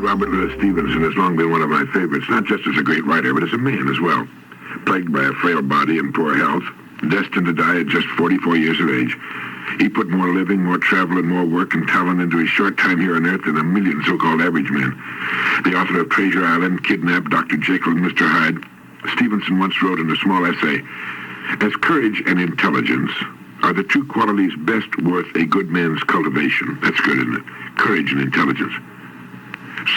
Robert Louis Stevenson has long been one of my favorites, not just as a great writer, but as a man as well. Plagued by a frail body and poor health, destined to die at just 44 years of age, he put more living, more travel, and more work and talent into his short time here on Earth than a million so-called average men. The author of Treasure Island, Kidnapped, Dr. Jekyll, and Mr. Hyde, Stevenson once wrote in a small essay, "As courage and intelligence are the two qualities best worth a good man's cultivation." That's good, isn't it? Courage and intelligence.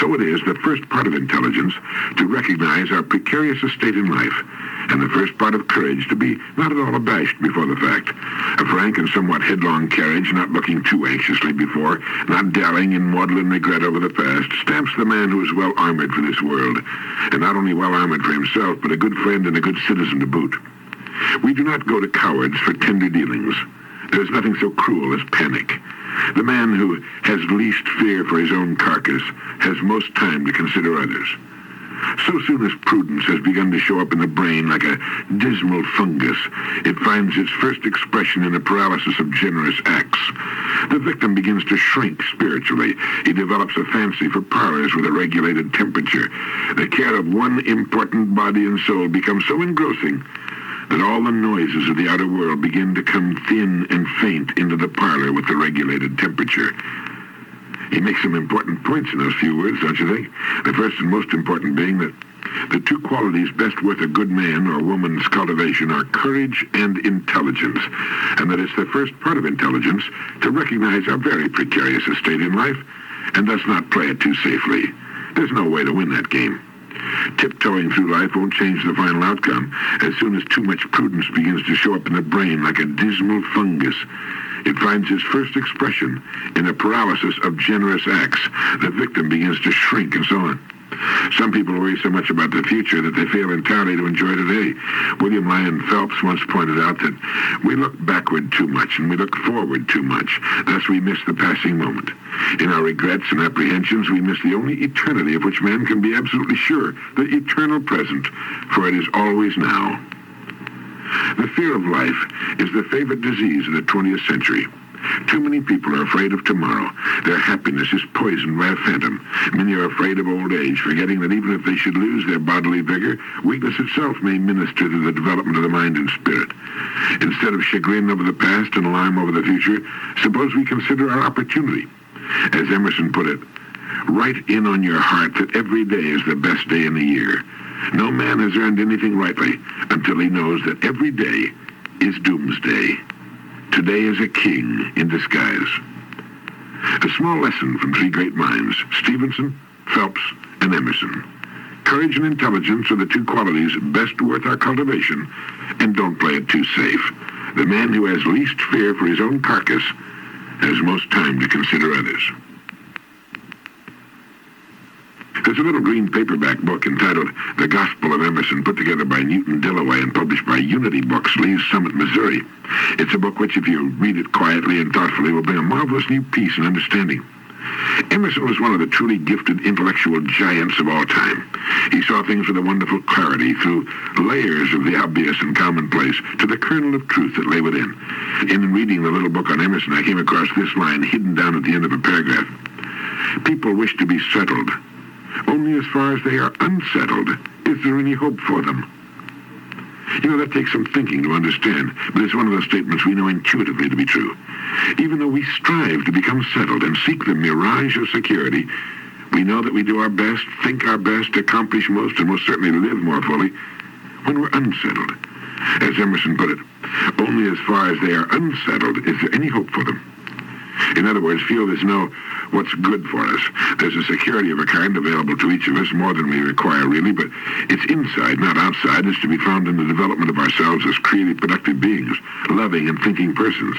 So it is the first part of intelligence to recognize our precarious estate in life, and the first part of courage to be not at all abashed before the fact. A frank and somewhat headlong carriage, not looking too anxiously before, not dallying in maudlin regret over the past, stamps the man who is well armored for this world, and not only well armored for himself, but a good friend and a good citizen to boot. We do not go to cowards for tender dealings. There is nothing so cruel as panic. The man who has least fear for his own carcass has most time to consider others. So soon as prudence has begun to show up in the brain like a dismal fungus, it finds its first expression in a paralysis of generous acts. The victim begins to shrink spiritually. He develops a fancy for parlors with a regulated temperature. The care of one important body and soul becomes so engrossing that all the noises of the outer world begin to come thin and faint into the parlor with the regulated temperature. He makes some important points in those few words, don't you think? The first and most important being that the two qualities best worth a good man or woman's cultivation are courage and intelligence, and that it's the first part of intelligence to recognize our very precarious estate in life and thus not play it too safely. There's no way to win that game. Tiptoeing through life won't change the final outcome. As soon as too much prudence begins to show up in the brain like a dismal fungus, it finds its first expression in a paralysis of generous acts. The victim begins to shrink and so on. Some people worry so much about the future that they fail entirely to enjoy today. William Lyon Phelps once pointed out that we look backward too much and we look forward too much. Thus we miss the passing moment. In our regrets and apprehensions, we miss the only eternity of which man can be absolutely sure, the eternal present, for it is always now. The fear of life is the favorite disease of the 20th century. Too many people are afraid of tomorrow. Their happiness is poisoned by a phantom. Many are afraid of old age, forgetting that even if they should lose their bodily vigor, weakness itself may minister to the development of the mind and spirit. Instead of chagrin over the past and alarm over the future, suppose we consider our opportunity. As Emerson put it, write in on your heart that every day is the best day in the year. No man has earned anything rightly until he knows that every day is doomsday. Today is a king in disguise. A small lesson from three great minds, Stevenson, Phelps, and Emerson. Courage and intelligence are the two qualities best worth our cultivation, and don't play it too safe. The man who has least fear for his own carcass has most time to consider others. There's a little green paperback book entitled The Gospel of Emerson, put together by Newton Dillaway and published by Unity Books, Lee's Summit, Missouri. It's a book which, if you read it quietly and thoughtfully, will bring a marvelous new peace and understanding. Emerson was one of the truly gifted intellectual giants of all time. He saw things with a wonderful clarity through layers of the obvious and commonplace to the kernel of truth that lay within. In reading the little book on Emerson, I came across this line hidden down at the end of a paragraph. People wish to be settled. Only as far as they are unsettled is there any hope for them. You know, that takes some thinking to understand, but it's one of those statements we know intuitively to be true. Even though we strive to become settled and seek the mirage of security, we know that we do our best, think our best, accomplish most, and most certainly live more fully when we're unsettled. As Emerson put it, only as far as they are unsettled is there any hope for them. In other words, feelers know what's good for us. There's a security of a kind available to each of us, more than we require really, but it's inside, not outside. It's to be found in the development of ourselves as creative, productive beings, loving and thinking persons.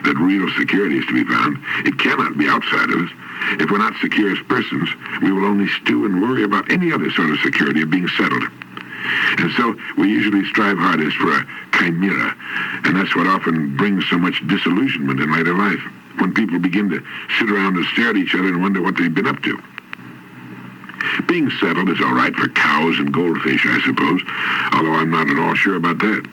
That real security is to be found. It cannot be outside of us. If we're not secure as persons, we will only stew and worry about any other sort of security of being settled. And so we usually strive hardest for a chimera, and that's what often brings so much disillusionment in later life, when people begin to sit around and stare at each other and wonder what they've been up to. Being settled is all right for cows and goldfish, I suppose, although I'm not at all sure about that.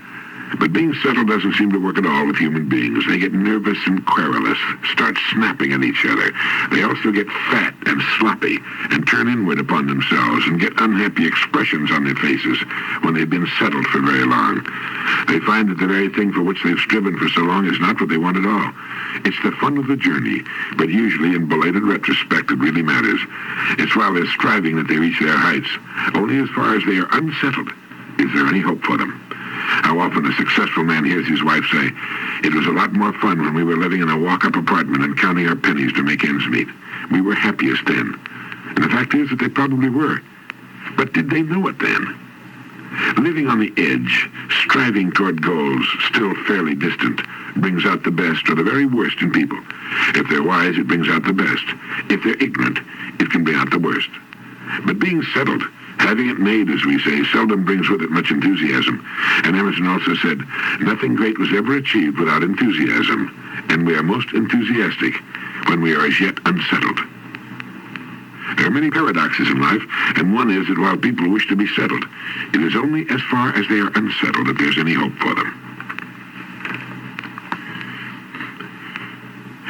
But being settled doesn't seem to work at all with human beings. They get nervous and querulous, start snapping at each other. They also get fat and sloppy and turn inward upon themselves and get unhappy expressions on their faces when they've been settled for very long. They find that the very thing for which they've striven for so long is not what they want at all. It's the fun of the journey, but usually in belated retrospect it really matters. It's while they're striving that they reach their heights. Only as far as they are unsettled is there any hope for them. How often a successful man hears his wife say, "It was a lot more fun when we were living in a walk-up apartment and counting our pennies to make ends meet. We were happiest then." And the fact is that they probably were. But did they know it then? Living on the edge, striving toward goals still fairly distant, brings out the best or the very worst in people. If they're wise, it brings out the best. If they're ignorant, it can bring out the worst. But being settled, having it made, as we say, seldom brings with it much enthusiasm. And Emerson also said, "Nothing great was ever achieved without enthusiasm, and we are most enthusiastic when we are as yet unsettled." There are many paradoxes in life, and one is that while people wish to be settled, it is only as far as they are unsettled that there's any hope for them.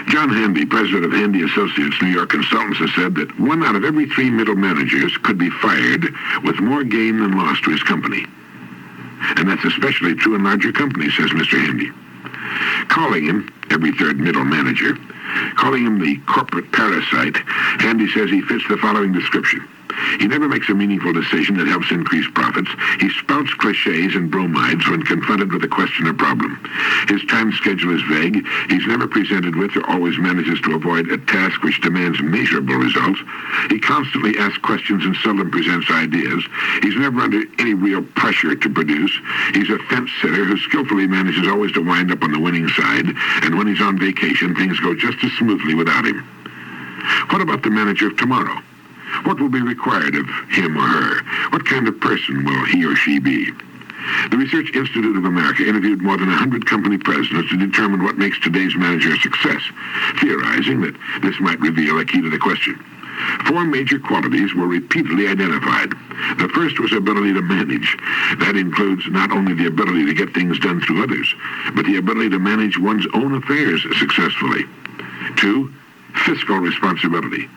John Handy, president of Handy Associates, New York Consultants, has said that 1 out of every 3 middle managers could be fired with more gain than loss to his company. And that's especially true in larger companies, says Mr. Handy. Calling him, every 3rd middle manager, calling him the corporate parasite, Handy says he fits the following description. He never makes a meaningful decision that helps increase profits. He spouts cliches and bromides when confronted with a question or problem. His time schedule is vague. He's never presented with or always manages to avoid a task which demands measurable results. He constantly asks questions and seldom presents ideas. He's never under any real pressure to produce. He's a fence sitter who skillfully manages always to wind up on the winning side, and when he's on vacation, things go just as smoothly without him. What about the manager of tomorrow? What will be required of him or her? What kind of person will he or she be? The Research Institute of America interviewed more than 100 company presidents to determine what makes today's manager a success, theorizing that this might reveal a key to the question. 4 major qualities were repeatedly identified. The first was ability to manage. That includes not only the ability to get things done through others, but the ability to manage one's own affairs successfully. 2, fiscal responsibility.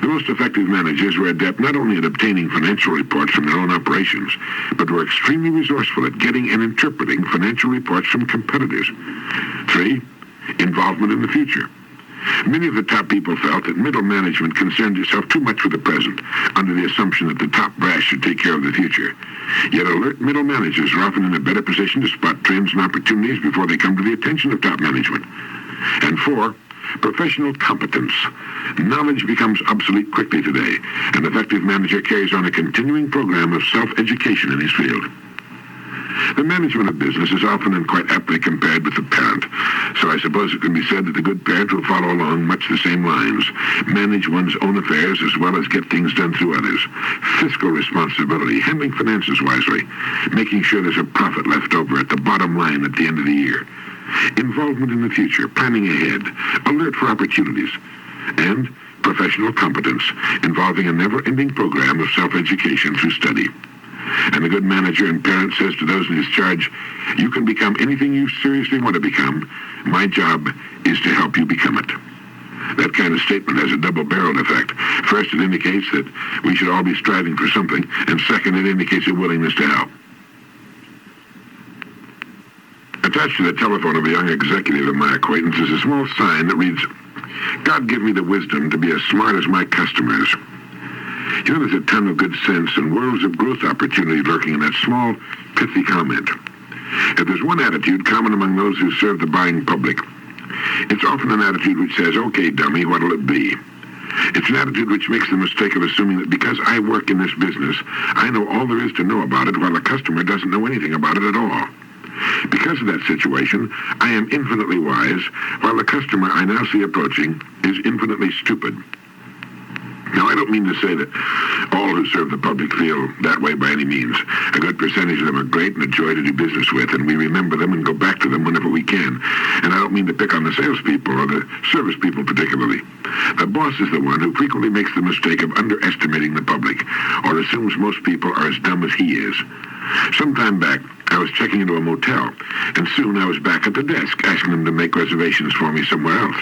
The most effective managers were adept not only at obtaining financial reports from their own operations, but were extremely resourceful at getting and interpreting financial reports from competitors. 3, involvement in the future. Many of the top people felt that middle management concerned itself too much with the present, under the assumption that the top brass should take care of the future. Yet alert middle managers are often in a better position to spot trends and opportunities before they come to the attention of top management. And 4, professional competence. Knowledge becomes obsolete quickly today. An effective manager carries on a continuing program of self-education in his field. The management of business is often and quite aptly compared with the parent, so I suppose it can be said that the good parent will follow along much the same lines. Manage one's own affairs as well as get things done through others. Fiscal responsibility, handling finances wisely, making sure there's a profit left over at the bottom line at the end of the year. Involvement in the future, planning ahead, alert for opportunities, and professional competence, involving a never-ending program of self-education through study. And a good manager and parent says to those in his charge, "You can become anything you seriously want to become. My job is to help you become it." That kind of statement has a double-barreled effect. First, it indicates that we should all be striving for something, and second, it indicates a willingness to help. Attached to the telephone of a young executive of my acquaintance is a small sign that reads, "God give me the wisdom to be as smart as my customers." You know, there's a ton of good sense and worlds of growth opportunity lurking in that small, pithy comment. If there's one attitude common among those who serve the buying public, it's often an attitude which says, "Okay, dummy, what'll it be?" It's an attitude which makes the mistake of assuming that because I work in this business, I know all there is to know about it, while the customer doesn't know anything about it at all. Because of that situation, I am infinitely wise, while the customer I now see approaching is infinitely stupid. Now, I don't mean to say that all who serve the public feel that way by any means. A good percentage of them are great and a joy to do business with, and we remember them and go back to them whenever we can. And I don't mean to pick on the salespeople or the service people particularly. The boss is the one who frequently makes the mistake of underestimating the public, or assumes most people are as dumb as he is. Some time back, I I was checking into a motel, and soon I was back at the desk, asking them to make reservations for me somewhere else.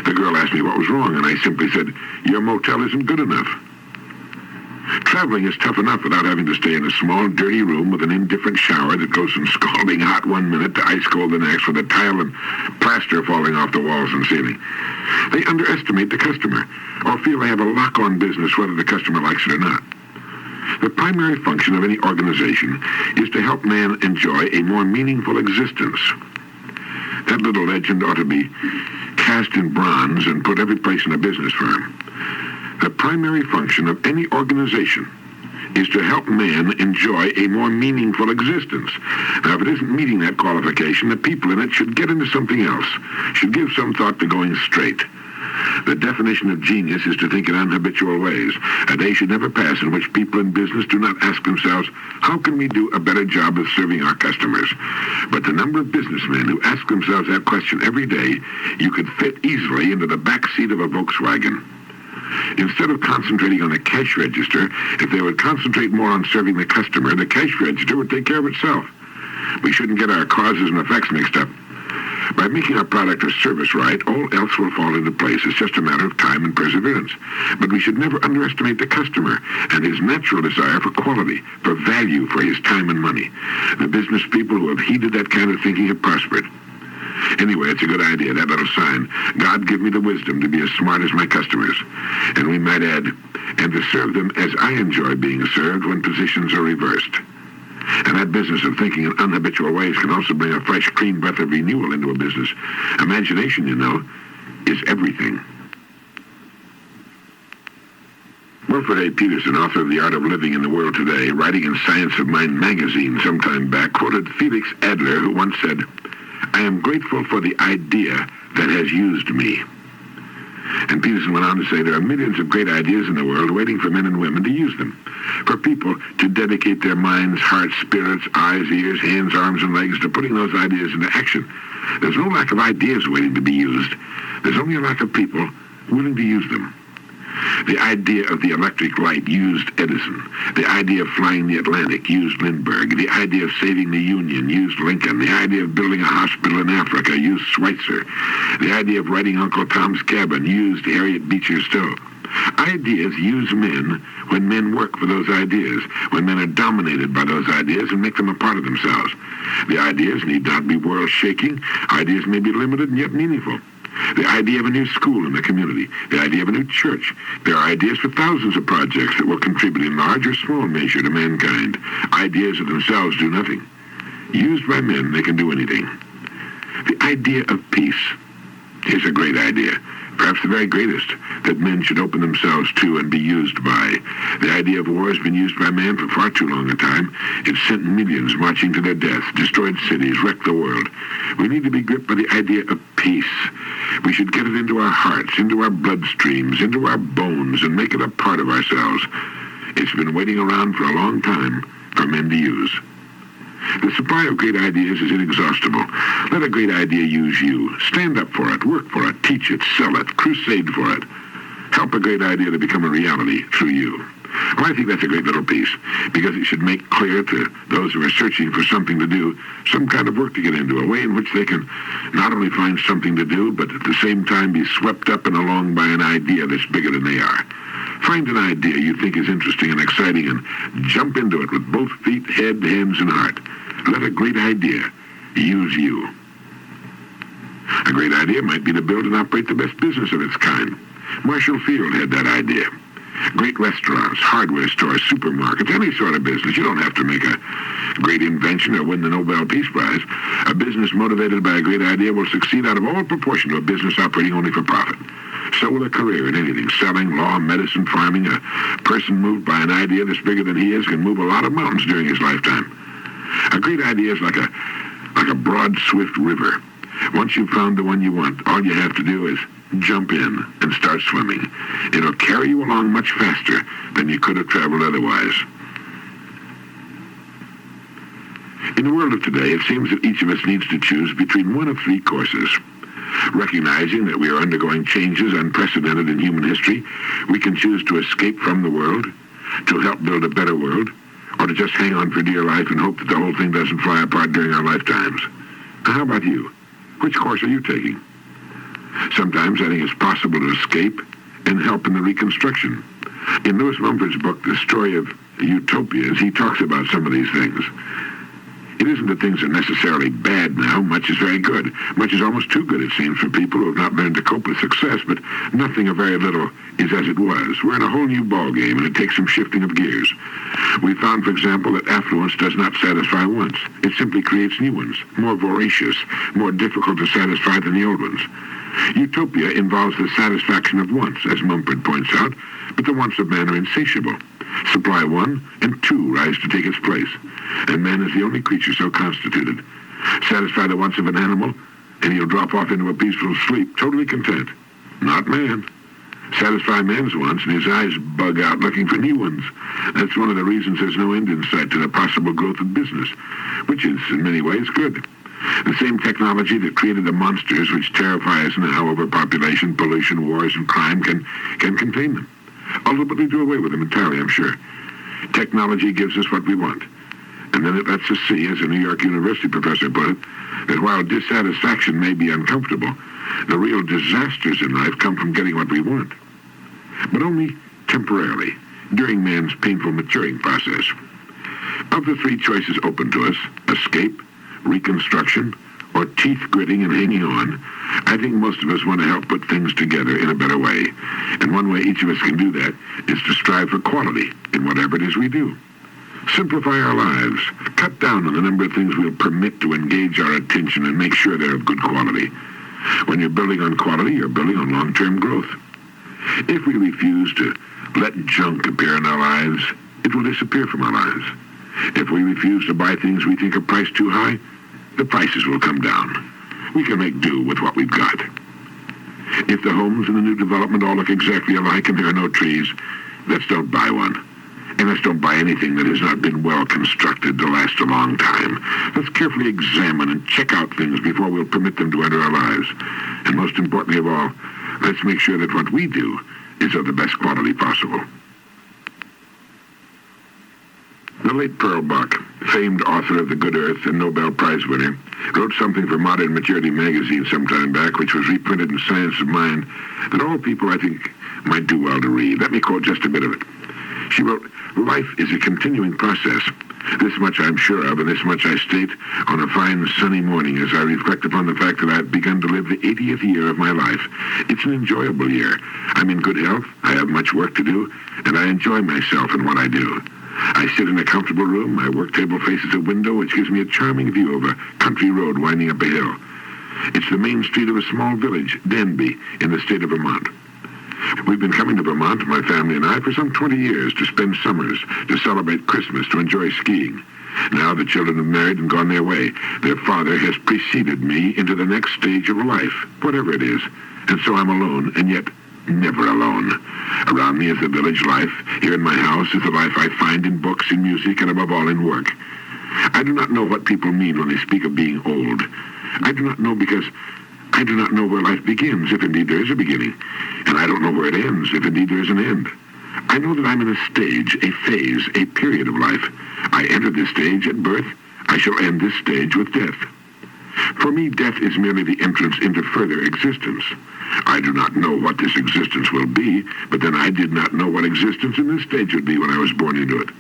The girl asked me what was wrong, and I simply said, "Your motel isn't good enough." Traveling is tough enough without having to stay in a small, dirty room with an indifferent shower that goes from scalding hot one minute to ice cold the next, with a tile and plaster falling off the walls and ceiling. They underestimate the customer, or feel they have a lock on business whether the customer likes it or not. The primary function of any organization is to help man enjoy a more meaningful existence. That little legend ought to be cast in bronze and put every place in a business firm. The primary function of any organization is to help man enjoy a more meaningful existence. Now, if it isn't meeting that qualification, the people in it should get into something else, should give some thought to going straight. The definition of genius is to think in unhabitual ways. A day should never pass in which people in business do not ask themselves, how can we do a better job of serving our customers? But the number of businessmen who ask themselves that question every day, you could fit easily into the back seat of a Volkswagen. Instead of concentrating on the cash register, if they would concentrate more on serving the customer, the cash register would take care of itself. We shouldn't get our causes and effects mixed up. By making our product or service right, all else will fall into place. It's just a matter of time and perseverance. But we should never underestimate the customer and his natural desire for quality, for value for his time and money. The business people who have heeded that kind of thinking have prospered. Anyway, it's a good idea, that little sign. God give me the wisdom to be as smart as my customers. And we might add, and to serve them as I enjoy being served when positions are reversed. And that business of thinking in unhabitual ways can also bring a fresh, clean breath of renewal into a business. Imagination, you know, is everything. Wilfred A. Peterson, author of The Art of Living in the World Today, writing in Science of Mind magazine some time back, quoted Felix Adler, who once said, "I am grateful for the idea that has used me." And Peterson went on to say there are millions of great ideas in the world waiting for men and women to use them, for people to dedicate their minds, hearts, spirits, eyes, ears, hands, arms, and legs to putting those ideas into action. There's no lack of ideas waiting to be used. There's only a lack of people willing to use them. The idea of the electric light used Edison. The idea of flying the Atlantic used Lindbergh. The idea of saving the Union used Lincoln. The idea of building a hospital in Africa used Schweitzer. The idea of writing Uncle Tom's Cabin used Harriet Beecher Stowe. Ideas use men when men work for those ideas, when men are dominated by those ideas and make them a part of themselves. The ideas need not be world-shaking. Ideas may be limited and yet meaningful. The idea of a new school in the community, the idea of a new church. There are ideas for thousands of projects that will contribute in large or small measure to mankind. Ideas of themselves do nothing. Used by men, they can do anything. The idea of peace is a great idea, perhaps the very greatest, that men should open themselves to and be used by. The idea of war has been used by man for far too long a time. It sent millions marching to their death, destroyed cities, wrecked the world. We need to be gripped by the idea of peace. We should get it into our hearts, into our bloodstreams, into our bones, and make it a part of ourselves. It's been waiting around for a long time for men to use. The supply of great ideas is inexhaustible. Let a great idea use you. Stand up for it, work for it, teach it, sell it, crusade for it. Help a great idea to become a reality through you. Well, I think that's a great little piece, because it should make clear to those who are searching for something to do, some kind of work to get into, a way in which they can not only find something to do, but at the same time be swept up and along by an idea that's bigger than they are. Find an idea you think is interesting and exciting and jump into it with both feet, head, hands, and heart. Let a great idea use you. A great idea might be to build and operate the best business of its kind. Marshall Field had that idea. Great restaurants, hardware stores, supermarkets, any sort of business. You don't have to make a great invention or win the Nobel Peace Prize. A business motivated by a great idea will succeed out of all proportion to a business operating only for profit. So will a career in anything, selling, law, medicine, farming. A person moved by an idea that's bigger than he is can move a lot of mountains during his lifetime. A great idea is like a broad, swift river. Once you've found the one you want, all you have to do is jump in and start swimming. It'll carry you along much faster than you could have traveled otherwise. In the world of today, it seems that each of us needs to choose between one of three courses. Recognizing that we are undergoing changes unprecedented in human history, we can choose to escape from the world, to help build a better world, or to just hang on for dear life and hope that the whole thing doesn't fly apart during our lifetimes. How about you? Which course are you taking? Sometimes I think it's possible to escape and help in the reconstruction. In Lewis Mumford's book, The Story of Utopias, he talks about some of these things. It isn't that things are necessarily bad now. Much is very good. Much is almost too good, it seems, for people who have not learned to cope with success, but nothing or very little is as it was. We're in a whole new ballgame, and it takes some shifting of gears. We found, for example, that affluence does not satisfy wants. It simply creates new ones, more voracious, more difficult to satisfy than the old ones. Utopia involves the satisfaction of wants, as Mumford points out, but the wants of man are insatiable. Supply one, and two rise to take its place, and man is the only creature so constituted. Satisfy the wants of an animal, and he'll drop off into a peaceful sleep, totally content. Not man. Satisfy man's wants, and his eyes bug out looking for new ones. That's one of the reasons there's no end in sight to the possible growth of business, which is, in many ways, good. The same technology that created the monsters which terrify us now, overpopulation, pollution, wars, and crime, can contain them. Ultimately do away with them entirely, I'm sure. Technology gives us what we want. And then it lets us see, as a New York University professor put it, that while dissatisfaction may be uncomfortable, the real disasters in life come from getting what we want. But only temporarily, during man's painful maturing process. Of the three choices open to us, escape, reconstruction, or teeth gritting and hanging on, I think most of us want to help put things together in a better way. And one way each of us can do that is to strive for quality in whatever it is we do. Simplify our lives. Cut down on the number of things we'll permit to engage our attention and make sure they're of good quality. When you're building on quality, you're building on long-term growth. If we refuse to let junk appear in our lives, it will disappear from our lives. If we refuse to buy things we think are priced too high, the prices will come down. We can make do with what we've got. If the homes in the new development all look exactly alike and there are no trees, let's don't buy one. And let's don't buy anything that has not been well constructed to last a long time. Let's carefully examine and check out things before we'll permit them to enter our lives. And most importantly of all, let's make sure that what we do is of the best quality possible. The late Pearl Buck, famed author of The Good Earth and Nobel Prize winner, wrote something for Modern Maturity magazine some time back, which was reprinted in Science of Mind, that all people, I think, might do well to read. Let me quote just a bit of it. She wrote, "Life is a continuing process. This much I'm sure of, and this much I state on a fine sunny morning as I reflect upon the fact that I've begun to live the 80th year of my life. It's an enjoyable year. I'm in good health, I have much work to do, and I enjoy myself in what I do. I sit in a comfortable room. My work table faces a window which gives me a charming view of a country road winding up a hill. It's the main street of a small village, Denby, in the state of Vermont. We've been coming to Vermont, my family and I, for some 20 years to spend summers, to celebrate Christmas, to enjoy skiing. Now the children have married and gone their way. Their father has preceded me into the next stage of life, whatever it is. And so I'm alone, and yet never alone. Around me is the village life. Here in my house is the life I find in books, in music, and above all in work. I do not know what people mean when they speak of being old. I do not know because I do not know where life begins, if indeed there is a beginning. And I don't know where it ends, if indeed there is an end. I know that I'm in a stage, a phase, a period of life. I entered this stage at birth. I shall end this stage with death. For me, death is merely the entrance into further existence. I do not know what this existence will be, but then I did not know what existence in this stage would be when I was born into it.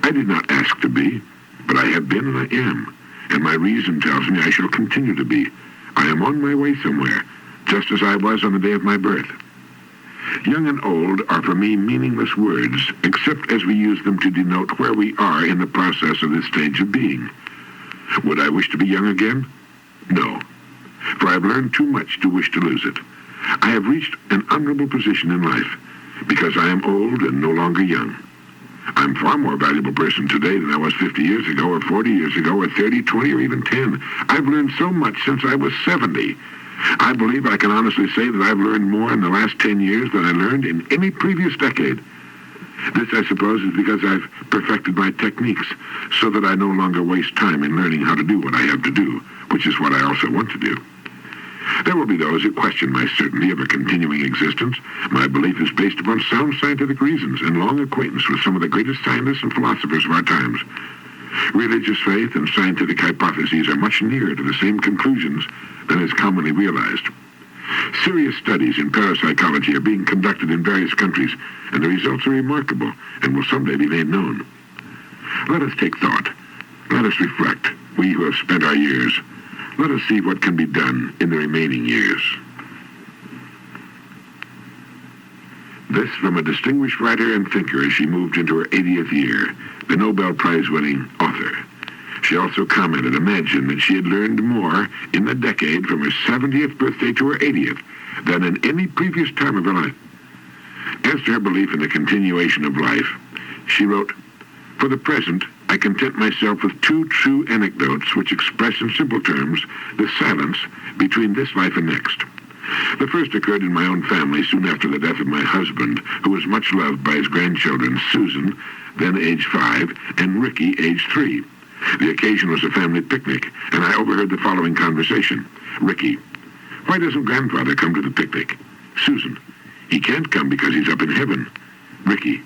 I did not ask to be, but I have been and I am, and my reason tells me I shall continue to be. I am on my way somewhere, just as I was on the day of my birth. Young and old are for me meaningless words, except as we use them to denote where we are in the process of this stage of being. Would I wish to be young again? No, for I have learned too much to wish to lose it. I have reached an honorable position in life, because I am old and no longer young. I'm a far more valuable person today than I was 50 years ago, or 40 years ago, or 30, 20, or even 10. I've learned so much since I was 70. I believe I can honestly say that I've learned more in the last 10 years than I learned in any previous decade. This, I suppose, is because I've perfected my techniques so that I no longer waste time in learning how to do what I have to do, which is what I also want to do. There will be those who question my certainty of a continuing existence. My belief is based upon sound scientific reasons and long acquaintance with some of the greatest scientists and philosophers of our times. Religious faith and scientific hypotheses are much nearer to the same conclusions than is commonly realized. Serious studies in parapsychology are being conducted in various countries, and the results are remarkable and will someday be made known. Let us take thought. Let us reflect, we who have spent our years. Let us see what can be done in the remaining years. This from a distinguished writer and thinker as she moved into her 80th year, the Nobel Prize-winning author. She also commented, imagine that she had learned more in the decade from her 70th birthday to her 80th than in any previous time of her life. As to her belief in the continuation of life, she wrote, for the present, I content myself with two true anecdotes which express in simple terms the silence between this life and next. The first occurred in my own family soon after the death of my husband, who was much loved by his grandchildren, Susan, then age 5, and Ricky, age 3. The occasion was a family picnic, and I overheard the following conversation. Ricky, why doesn't grandfather come to the picnic? Susan, he can't come because he's up in heaven. Ricky,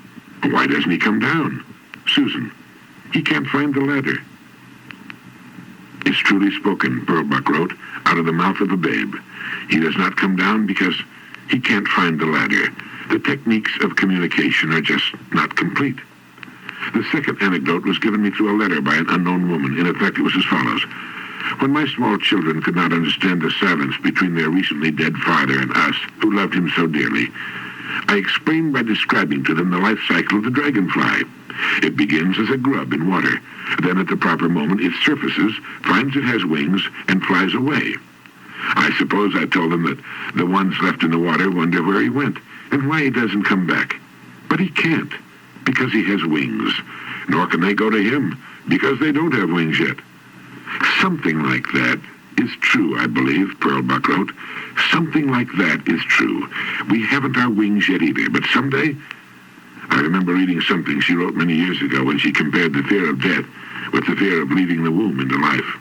why doesn't he come down? Susan, he can't find the ladder. It's truly spoken, Perlbach wrote, out of the mouth of a babe. He does not come down because he can't find the ladder. The techniques of communication are just not complete. The second anecdote was given me through a letter by an unknown woman. In effect, it was as follows. When my small children could not understand the silence between their recently dead father and us, who loved him so dearly, I explained by describing to them the life cycle of the dragonfly. It begins as a grub in water. Then at the proper moment it surfaces, finds it has wings, and flies away. I suppose I told them that the ones left in the water wonder where he went and why he doesn't come back. But he can't, because he has wings. Nor can they go to him, because they don't have wings yet. Something like that is true, I believe, Perlbach wrote. Something like that is true. We haven't our wings yet either, but someday... I remember reading something she wrote many years ago when she compared the fear of death with the fear of leaving the womb into life.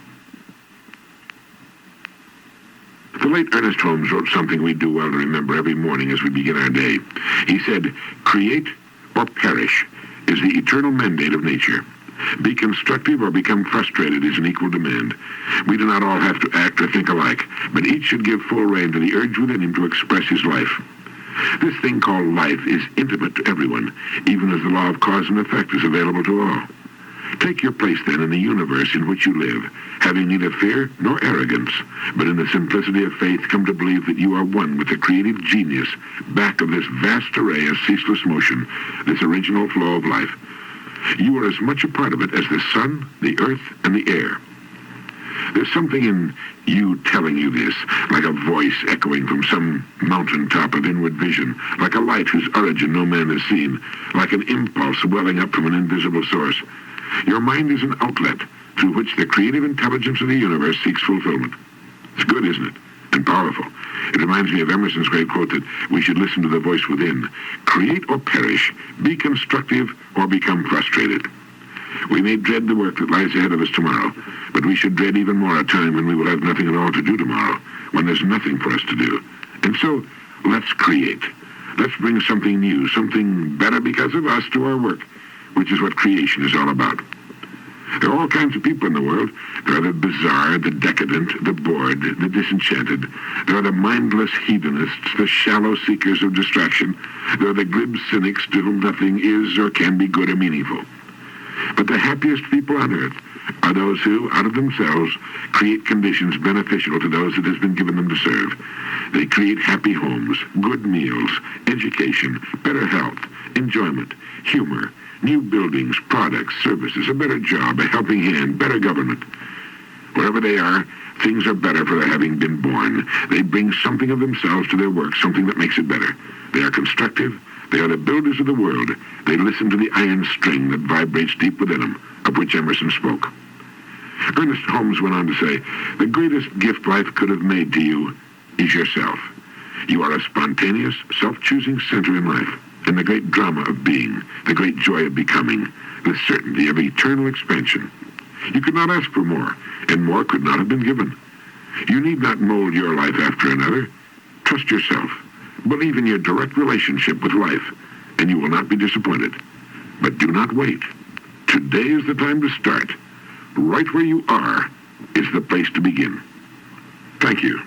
The late Ernest Holmes wrote something we do well to remember every morning as we begin our day. He said, create or perish is the eternal mandate of nature. Be constructive or become frustrated is an equal demand. We do not all have to act or think alike, but each should give full rein to the urge within him to express his life. This thing called life is intimate to everyone, even as the law of cause and effect is available to all. Take your place, then, in the universe in which you live, having neither fear nor arrogance, but in the simplicity of faith come to believe that you are one with the creative genius back of this vast array of ceaseless motion, this original flow of life. You are as much a part of it as the sun, the earth, and the air. There's something in you telling you this, like a voice echoing from some mountaintop of inward vision, like a light whose origin no man has seen, like an impulse welling up from an invisible source. Your mind is an outlet through which the creative intelligence of the universe seeks fulfillment. It's good, isn't it? And powerful. It reminds me of Emerson's great quote that we should listen to the voice within. Create or perish, be constructive or become frustrated. We may dread the work that lies ahead of us tomorrow, but we should dread even more a time when we will have nothing at all to do tomorrow, when there's nothing for us to do. And so, let's create. Let's bring something new, something better because of us to our work, which is what creation is all about. There are all kinds of people in the world. There are the bizarre, the decadent, the bored, the disenchanted. There are the mindless hedonists, the shallow seekers of distraction. There are the glib cynics to whom nothing is or can be good or meaningful. But the happiest people on earth are those who, out of themselves, create conditions beneficial to those it has been given them to serve. They create happy homes, good meals, education, better health, enjoyment, humor, new buildings, products, services, a better job, a helping hand, better government. Wherever they are, things are better for their having been born. They bring something of themselves to their work, something that makes it better. They are constructive. They are the builders of the world. They listen to the iron string that vibrates deep within them, of which Emerson spoke. Ernest Holmes went on to say, the greatest gift life could have made to you is yourself. You are a spontaneous, self-choosing center in life, and the great drama of being, the great joy of becoming, the certainty of eternal expansion. You could not ask for more, and more could not have been given. You need not mold your life after another. Trust yourself. Believe in your direct relationship with life, and you will not be disappointed. But do not wait. Today is the time to start. Right where you are is the place to begin. Thank you.